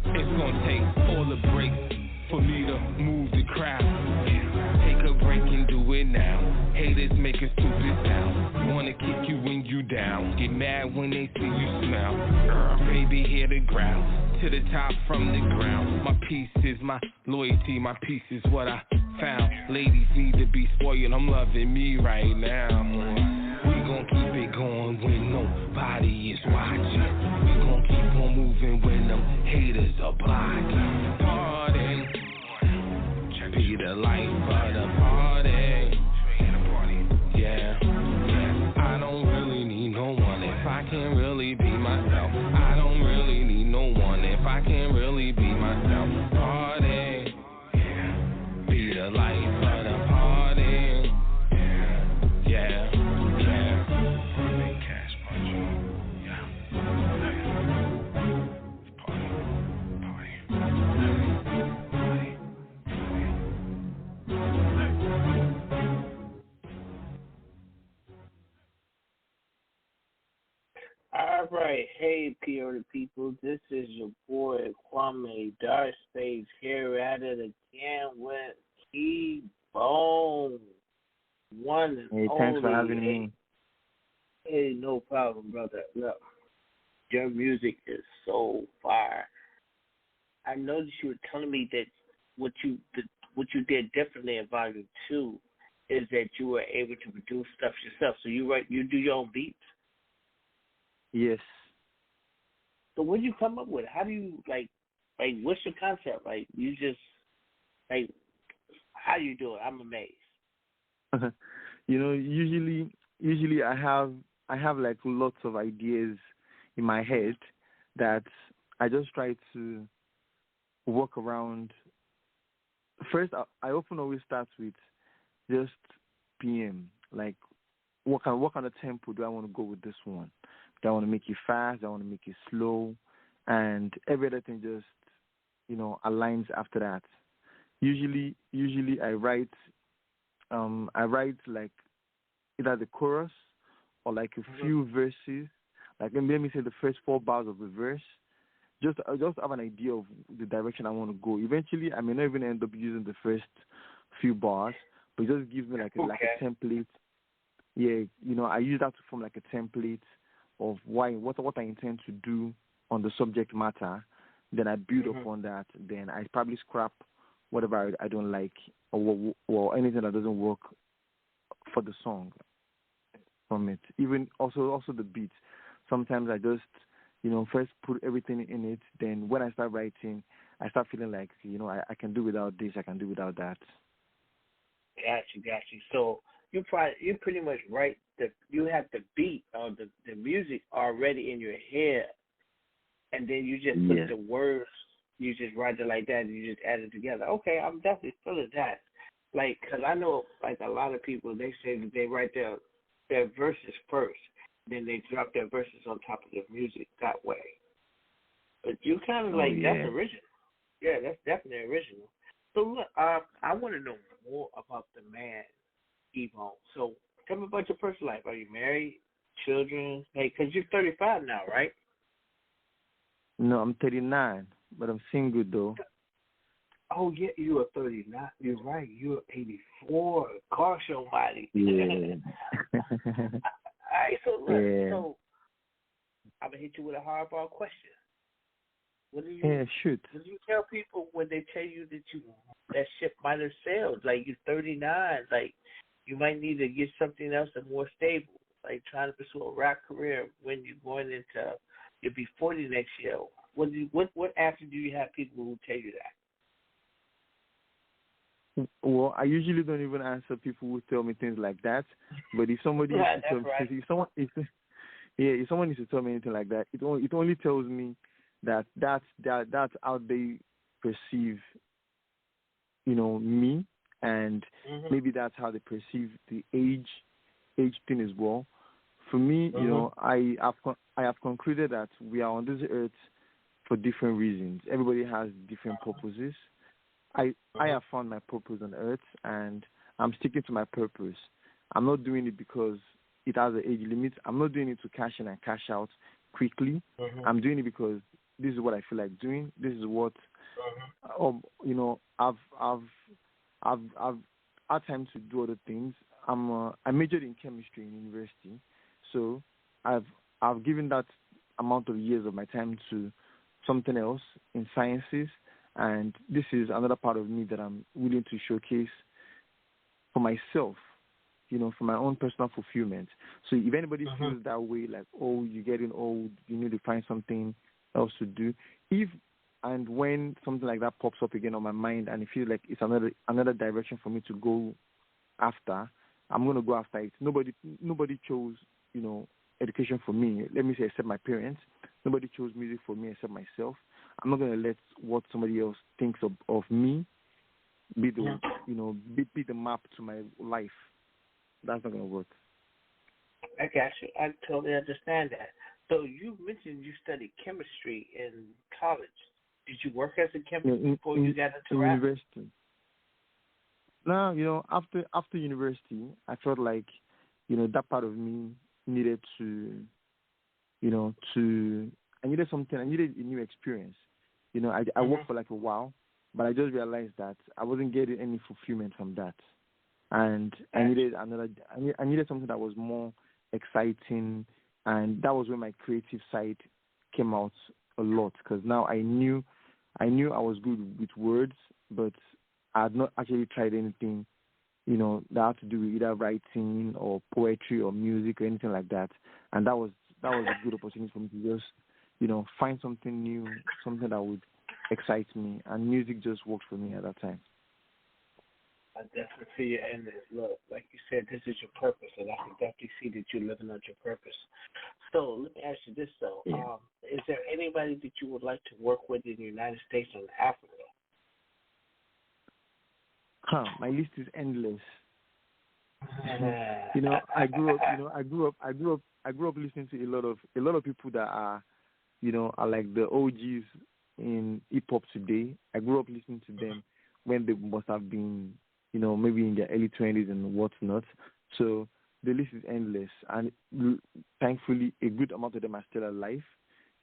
[SPEAKER 2] it's gonna take all the breaks for me to move the crowd. Take a break and do it now. Haters make a stupid sound. Wanna kick you when you down. Get mad when they see you smile. Baby, hear the growl. To the top from the ground. My peace is my loyalty. My peace is what I found. Ladies need to be spoiled. I'm loving me right now. We gon' keep it going when nobody is watching. We gon' keep on moving when them haters are blocking. Party, be the life of the party. Yeah, yeah. I don't really need no one if I can't really be myself. I don't really need no one if I can't really be myself. Party, be the life of the party. Yeah, yeah. Cash money. Yeah.
[SPEAKER 3] All right, hey, Pure the people, this is your boy Kwame Darkspace here at it again with Keybone. One and
[SPEAKER 6] Hey,
[SPEAKER 3] only.
[SPEAKER 6] thanks for having me.
[SPEAKER 3] Hey, no problem, brother. Look, your music is so fire. I noticed you were telling me that what you did differently in Volume 2 is that you were able to produce stuff yourself. So you do your own beats?
[SPEAKER 6] Yes.
[SPEAKER 3] So what do you come up with? How do you like what's your concept? Like you just like how do you do it? I'm amazed.
[SPEAKER 6] Usually I have like lots of ideas in my head that I just try to work around. First, I often always start with just PM, like what kind of tempo do I want to go with this one? Do I want to make it fast? Do I want to make it slow? And every other thing just, aligns after that. Usually I write like either the chorus or like a few verses. Like let me say the first 4 bars of the verse. Just have an idea of the direction I want to go. Eventually, I may not even end up using the first few bars, but it just gives me like a template. Yeah, I use that to form like a template of what I intend to do on the subject matter. Then I build upon that. Then I probably scrap whatever I don't like or anything that doesn't work for the song from it. Even also the beats. Sometimes I just first put everything in it. Then when I start writing, I start feeling like I can do without this. I can do without that.
[SPEAKER 3] Got you. So you pretty much write you have the beat or the music already in your head, and then you just put the words. You just write it like that, and you just add it together. Okay, I'm definitely feeling that. Like, cause I know like a lot of people, they say that they write their verses first, Then they drop their verses on top of the music that way. But you kind of that's original. Yeah, that's definitely original. So look, I want to know more about the man, Keybone. So tell me about your personal life. Are you married? Children? Hey, because you're 35 now, right?
[SPEAKER 6] No, I'm 39, but I'm single though.
[SPEAKER 3] Oh, yeah, you are 39. You're right. You're 84. Gosh almighty.
[SPEAKER 6] Yeah.
[SPEAKER 3] All right, so look, so I'm going to hit you with a hardball question. What do you,
[SPEAKER 6] shoot.
[SPEAKER 3] What do you tell people when they tell you that ship might have sailed? Like, you're 39. Like, you might need to get something else that's more stable. Like, trying to pursue a rap career when you're going into, you'll be 40 next year. What answer do you have people who tell you that?
[SPEAKER 6] Well, I usually don't even answer people who tell me things like that. But if somebody if someone is to tell me anything like that, it only tells me that's how they perceive, me, and maybe that's how they perceive the age thing as well. For me, I have concluded that we are on this earth for different reasons. Everybody has different purposes. I have found my purpose on earth, and I'm sticking to my purpose. I'm not doing it because it has an age limit. I'm not doing it to cash in and cash out quickly. I'm doing it because this is what I feel like doing. This is what, I've had time to do other things. I majored in chemistry in university, so I've given that amount of years of my time to something else in sciences. And this is another part of me that I'm willing to showcase for myself, for my own personal fulfillment. So if anybody feels that way, like, oh, you're getting old, you need to find something else to do, if and when something like that pops up again on my mind and it feels like it's another direction for me to go after, I'm going to go after it. Nobody chose, education for me. Let me say, except my parents. Nobody chose music for me except myself. I'm not going to let what somebody else thinks of me be the be the map to my life. That's not going to work.
[SPEAKER 3] I got you. I totally understand that. So you mentioned you studied chemistry in college. Did you work as a chemist before you got into rap?
[SPEAKER 6] University. No, after university, I felt like, that part of me needed to, I needed something. I needed a new experience. I worked for like a while, but I just realized that I wasn't getting any fulfillment from that, and I needed I needed something that was more exciting, and that was when my creative side came out a lot. Because now I knew I was good with words, but I had not actually tried anything, that had to do with either writing or poetry or music or anything like that. And that was a good opportunity for me to just, find something new, something that would excite me. And music just worked for me at that time.
[SPEAKER 3] I definitely see you in this. Look, like you said, this is your purpose, and I can definitely see that you're living out your purpose. So let me ask you this, though.
[SPEAKER 6] Yeah.
[SPEAKER 3] Is there anybody that you would like to work with in the United States or Africa?
[SPEAKER 6] My list is endless. I grew up listening to a lot of people that are, are like the OGs in hip hop today. I grew up listening to them when they must have been, maybe in their early 20s and whatnot. So the list is endless, and thankfully, a good amount of them are still alive.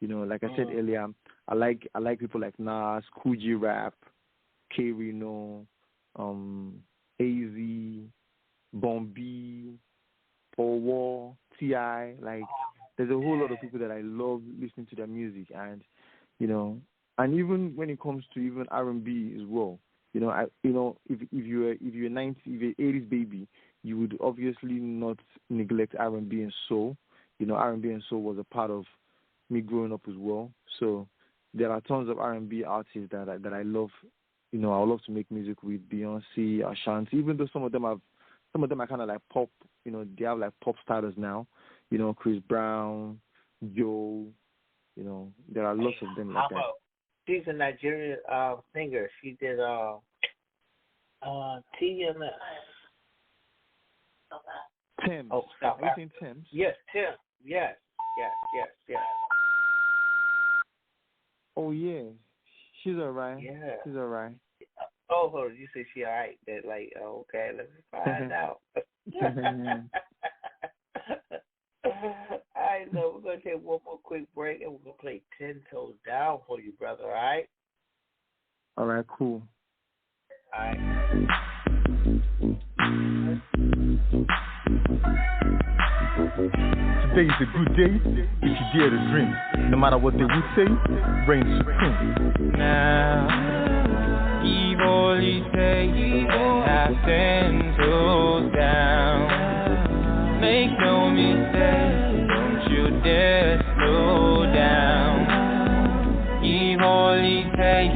[SPEAKER 6] Like I said earlier, I like people like Nas, Kool G Rap, K Reno, AZ, Bombi, Paul Wall, T.I. Like, there's a whole lot of people that I love listening to their music, and and even when it comes to even R&B as well, if you're 90s, if you're 80s baby, you would obviously not neglect R&B and soul. R&B and soul was a part of me growing up as well. So there are tons of R&B artists that I love. I would love to make music with: Beyonce, Ashanti. Even though some of them are kind of like pop. They have like pop stars now. Chris Brown, Joe. There are lots of them like that.
[SPEAKER 3] She's a Nigerian singer. She did
[SPEAKER 6] Thames.
[SPEAKER 3] Oh, South
[SPEAKER 6] Are you
[SPEAKER 3] Africa.
[SPEAKER 6] saying Thames?
[SPEAKER 3] Yes, Tim. Yes.
[SPEAKER 6] Oh yeah, she's alright.
[SPEAKER 3] Yeah.
[SPEAKER 6] She's alright.
[SPEAKER 3] Oh, hold on. You say she all right? That like, okay, let me find out. All right, so we're gonna take one more quick break, and we're gonna play 10 Toes Down for you, brother. All right?
[SPEAKER 6] All right, cool.
[SPEAKER 3] All right.
[SPEAKER 1] Today is a good day if you dare to dream. No matter what they would say, reign supreme.
[SPEAKER 2] Now, evilly take have 10 toes down. Make no mistake, don't you dare slow down. Evilly take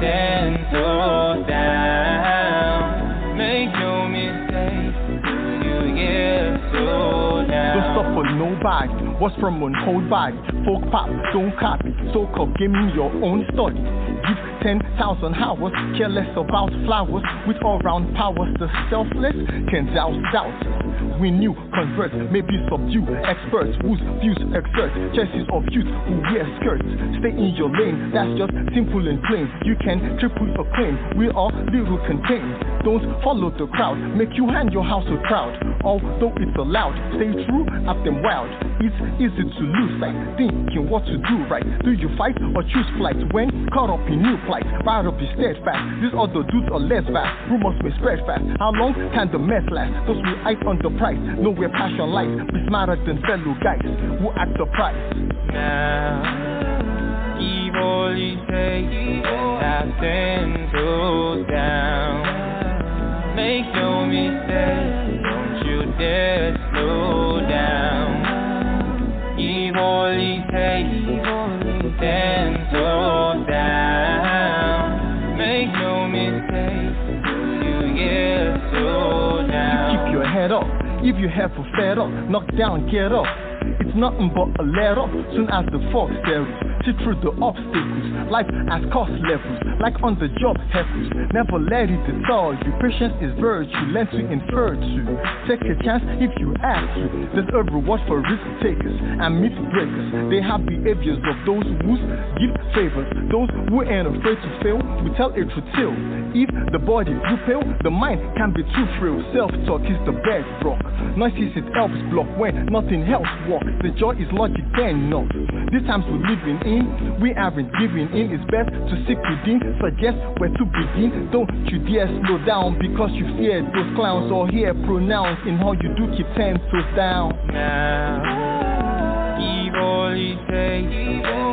[SPEAKER 2] 10 toes down. Make no mistake, you get slow down.
[SPEAKER 1] Don't stop for nobody. What's from one hold body? Folk pop, don't copy. So-called give me your own story. Give 10,000 hours, care less about flowers. With all-round powers, the selfless can douse doubters. We knew, convert, maybe subdue. Experts whose views exert. Chassis of youth who wear skirts. Stay in your lane, that's just simple and plain. You can triple a claim, we are little contained. Don't follow the crowd, make you hand your house to crowd. Although it's allowed, stay true, act them wild. It's easy to lose sight, thinking what to do right. Do you fight or choose flight when caught up in new plight? Right up, be steadfast, these other dudes are less vast. Rumors may spread fast, how long can the mess last? Those who eyes on the price, know where passion lies. Be smarter than fellow guys who act the price.
[SPEAKER 2] Now, evilly take have 10 toes down. Make no mistake, don't you dare slow down. Evilly take 10 toes down. Make no mistake, you get slow down.
[SPEAKER 1] Keep your head up, if you have a fed up, knock down, get up. It's nothing but a let up, soon as the fog settles. See through the obstacles, life has cost levels, like on the job heifers. Never let it deter you, patience is virtue, learn to infer to. Take a chance if you have to, there's a reward for risk takers and myth breakers. They have behaviors of those who give favors, those who ain't afraid to fail, we tell a true tale. If the body grew pale, the mind can be too frail. Self-talk is the bedrock, noises it helps block when nothing else walks. The joy is logic then not. These times we're living in, we aren't giving in. It's best to seek within, suggest where to begin. Don't you dare slow down because you fear those clowns or hear pronouns in how you do keep 10 toes down.
[SPEAKER 2] Now, evilly take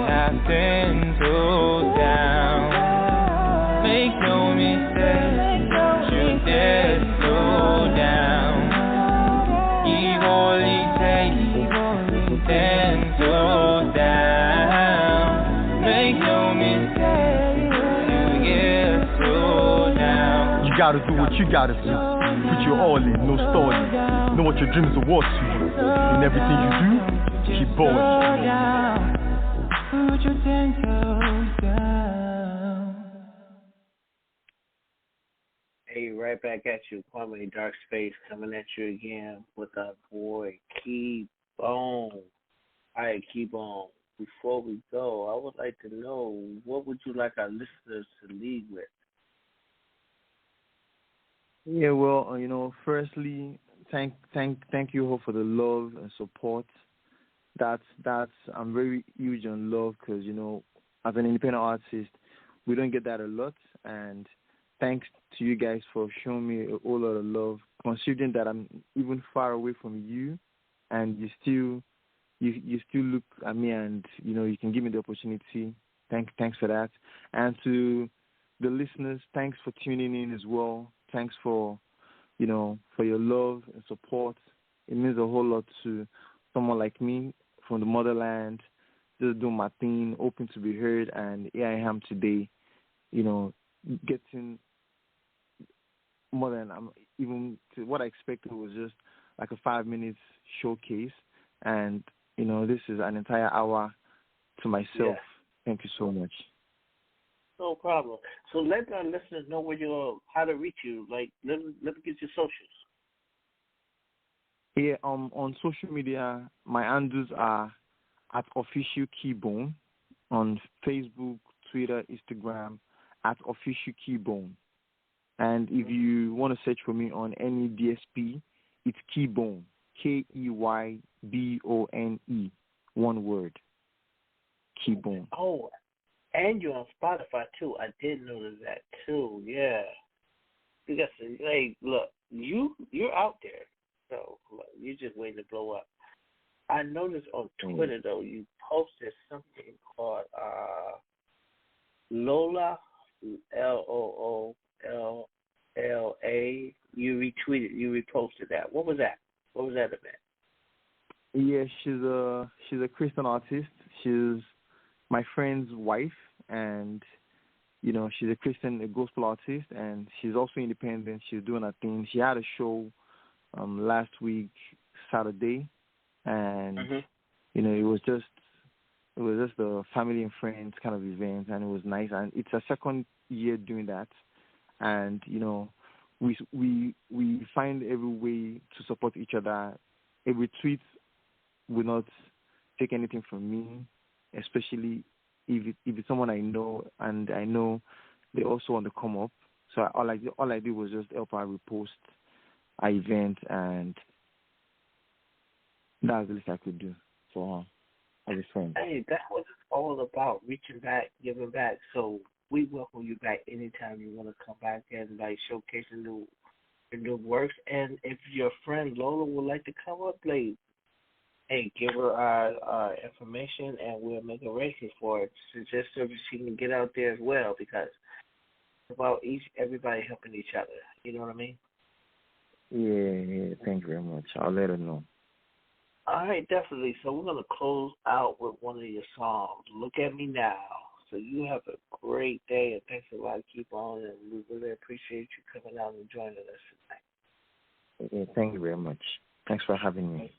[SPEAKER 2] have 10 toes down. Make no mistake, don't you dare slow down. Evilly take 10 toes down. Make no mistake, you get slow down.
[SPEAKER 1] You gotta do what you gotta do. Put your all in, no stalling. Know what your dreams are worth to you. In everything you do, keep going.
[SPEAKER 2] Put your 10 toes down.
[SPEAKER 3] Hey, right back at you, Kwame Darkspace, coming at you again with our boy Keybone. All right, Keybone. Before we go, I would like to know, what would you like our listeners to lead with?
[SPEAKER 6] Yeah, well, firstly, thank you all for the love and support. That's I'm very huge on love because as an independent artist, we don't get that a lot, and thanks to you guys for showing me a whole lot of love. Considering that I'm even far away from you, and you still look at me, and you can give me the opportunity. Thanks for that, and to the listeners, thanks for tuning in as well. Thanks for for your love and support. It means a whole lot to someone like me from the motherland, just doing my thing, open to be heard, and here I am today, getting more than even to what I expected was just like a 5 minutes showcase, and this is an entire hour to myself.
[SPEAKER 3] Yes.
[SPEAKER 6] Thank you so much.
[SPEAKER 3] No problem. So let our listeners know how to reach you. Like, let me get your socials.
[SPEAKER 6] Yeah, on social media, my handles are at official Keybone on Facebook, Twitter, Instagram, at official Keybone. And if you want to search for me on any DSP, it's Keybone, Keybone, one word, Keybone.
[SPEAKER 3] Oh, and you're on Spotify too. I did notice that too. Yeah. Because, hey, look, you're out there, so look, you're just waiting to blow up. I noticed on Twitter though, you posted something called Lola, LOOLLA. You reposted that. What was that? What was that about?
[SPEAKER 6] Yeah, she's a Christian artist. She's my friend's wife, and you know, she's a gospel artist, and she's also independent. She's doing her thing. She had a show last week, Saturday, and you know, it was just a family and friends kind of event, and it was nice. And it's her second year doing that, and you know, we find every way to support each other. Every tweet will not take anything from me, especially if it's someone I know, and I know they also want to come up. So all I did was just help her repost our event, and that's the least I could do for her as a friend.
[SPEAKER 3] Hey, that's what it's all about, reaching back, giving back. So we welcome you back anytime you want to come back and like showcase your new works. And if your friend Lola would like to come up, like, hey, give her our information, and we'll make arrangements for it, just so she can get out there as well, because it's about everybody helping each other. You know what I mean?
[SPEAKER 6] Yeah, thank you very much. I'll let her know.
[SPEAKER 3] All right, definitely. So we're going to close out with one of your songs, Look at Me Now. So you have a great day, and thanks a lot. Keep on, and we really appreciate you coming out and joining us tonight.
[SPEAKER 6] Yeah, thank you very much. Thanks for having me.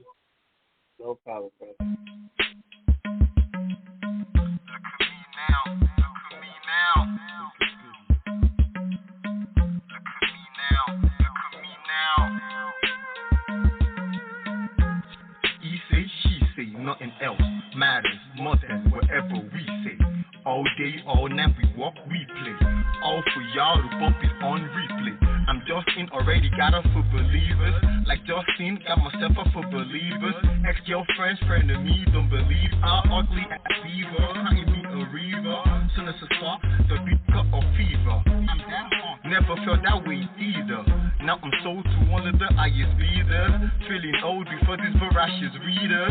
[SPEAKER 3] No problem, brother.
[SPEAKER 5] Look at me now. He say, she say, nothing else matters more than whatever we say. All day, all night, we walk, we play. All for y'all to bump it on replay. I'm Justin, already got up for believers. Like Justin, got myself up for believers. Ex-girlfriends, friend of me, don't believe I'm ugly as fever. Can't be a reaver. Soon as I start, the beat cut of fever. I'm that hot. Never felt that way either. Now I'm sold to one of the highest leaders. Feeling old before this voracious reader.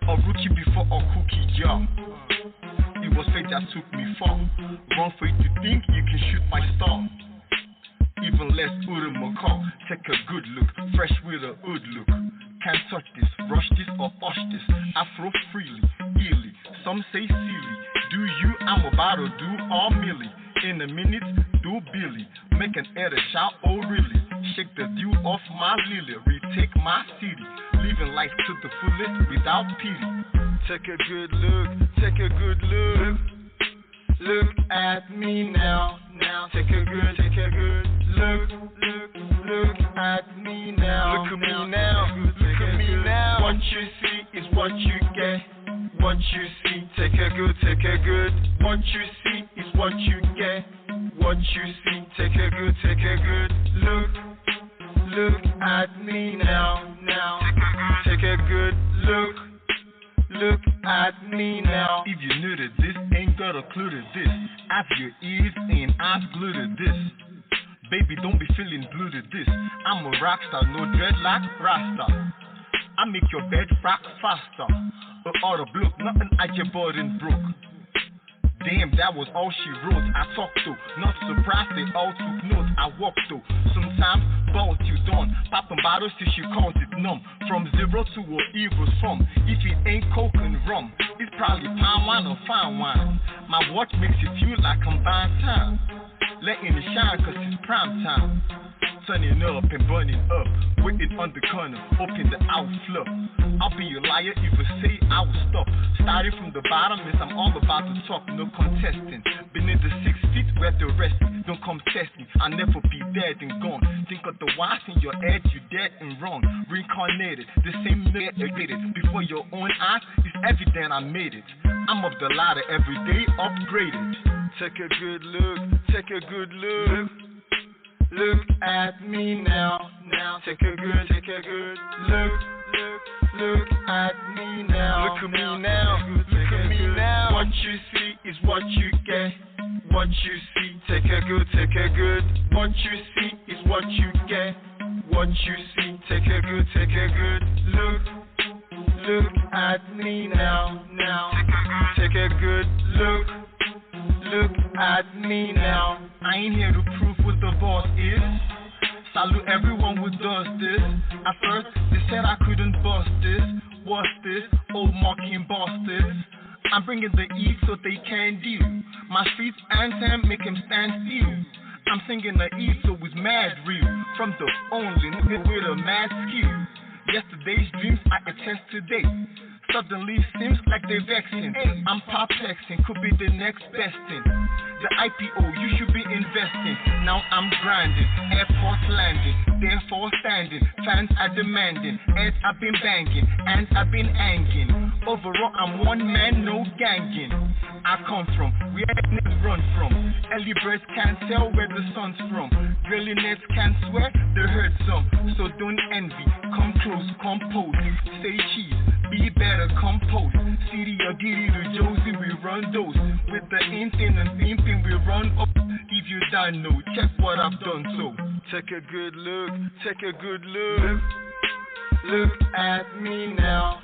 [SPEAKER 5] A rookie before a cookie jar. It was fate that took me far. Wrong for you to think you can shoot my star. Even less Uru Macaw. Take a good look, fresh with a hood look. Can't touch this, rush this or push this. Afro freely, illy. Some say silly. Do you? I'm about to do all milli. In a minute, do Billy. Make an edit shout, oh really. Shake the dew off my lily. Retake my city. Living life to the fullest without pity. Take a good look, take a good look. Look at me now. Take a good look at me now. Look at me now. Look at me now. What you see is what you get. What you see, take a good. What you see is what you get. What you see, take a good. Look at me now. Take a good look. Look at me now. If you're new to this, ain't got a clue to this. Have your ears and eyes glued to this. Baby, don't be feeling blue to this. I'm a rock star, no dreadlock, rasta. I make your bed rock faster. Or the block, nothing I your burden broke. Damn, that was all she wrote. I talked to, not surprised they all took notes. I walked to, sometimes balls you done. Popping bottles till she calls it numb. From zero to a evil sum. If it ain't coke and rum, it's probably palm wine or fine wine. My watch makes it feel like I'm buying time. Letting it shine cause it's prime time.
[SPEAKER 1] turning up and burning up, waiting on the corner, hoping that I'll flop. I'll be a liar if I say I will stop. Starting from the bottom means I'm all about to talk, no contesting. Beneath the 6 feet where the rest don't come test me. I'll never be dead and gone. Think of the wise in your head, you dead and wrong. Reincarnated, the same way I did it. Before your own eyes, it's evident I made it. I'm up the ladder every day, upgraded. Take a good look, take a good look. Look at me now, take a good look. Look at me now, look at me now, look at me now. What you see is what you get. What you see, take a good. What you see is what you get. What you see, take a good look. Look at me now, take a good look. Look at me now. I ain't here to prove what the boss is. Salute everyone who does this. At first, they said I couldn't bust this. What's this? Old mocking bastards. I'm bringing the heat so they can deal. My streets anthem make him stand still. I'm singing the heat so it's mad real. From the only nigga with a mad skill. Yesterday's dreams I attest today. Suddenly seems like they're vexing. I'm perplexing, could be the next best thing. The IPO, you should be investing. Now I'm grinding, airport landing, therefore standing. Fans are demanding, heads I've been banging, hands I've been hanging. Overall, I'm one man, no ganging. I come from where niggas run from. Early birds can't tell where the sun's from. Girly nets can't swear, they heard some. So don't envy, come close, compose. Say cheese, be better, compose. City or Giddy to Josie, we run those. With the inting and pimping, we run up. If you don't know, check what I've done so. Take a good look, take a good look. Look at me now,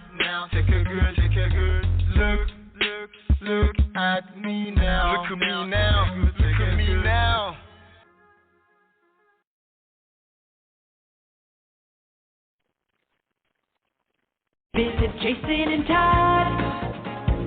[SPEAKER 1] take a good look. Look at me now. Look at me now. Look at me now.
[SPEAKER 8] Visit Jason and Todd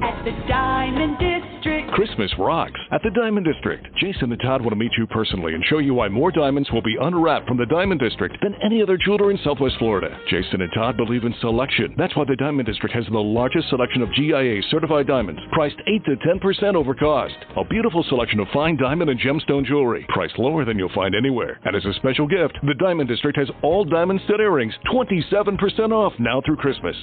[SPEAKER 8] at the Diamond District.
[SPEAKER 9] Christmas rocks at the Diamond District. Jason and Todd want to meet you personally and show you why more diamonds will be unwrapped from the Diamond District than any other jeweler in Southwest Florida. Jason and Todd believe in selection. That's why the Diamond District has the largest selection of GIA certified diamonds, priced 8 to 10% over cost. A beautiful selection of fine diamond and gemstone jewelry, priced lower than you'll find anywhere. And as a special gift, the Diamond District has all diamond stud earrings 27% off now through Christmas.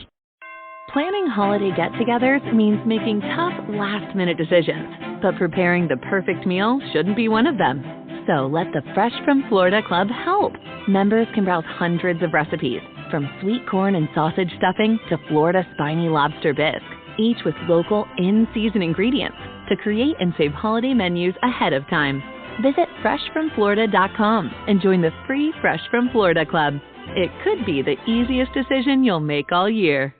[SPEAKER 10] Planning holiday get-togethers means making tough, last-minute decisions, but preparing the perfect meal shouldn't be one of them. So let the Fresh from Florida Club help. Members can browse hundreds of recipes, from sweet corn and sausage stuffing to Florida spiny lobster bisque, each with local, in-season ingredients to create and save holiday menus ahead of time. Visit freshfromflorida.com and join the free Fresh from Florida Club. It could be the easiest decision you'll make all year.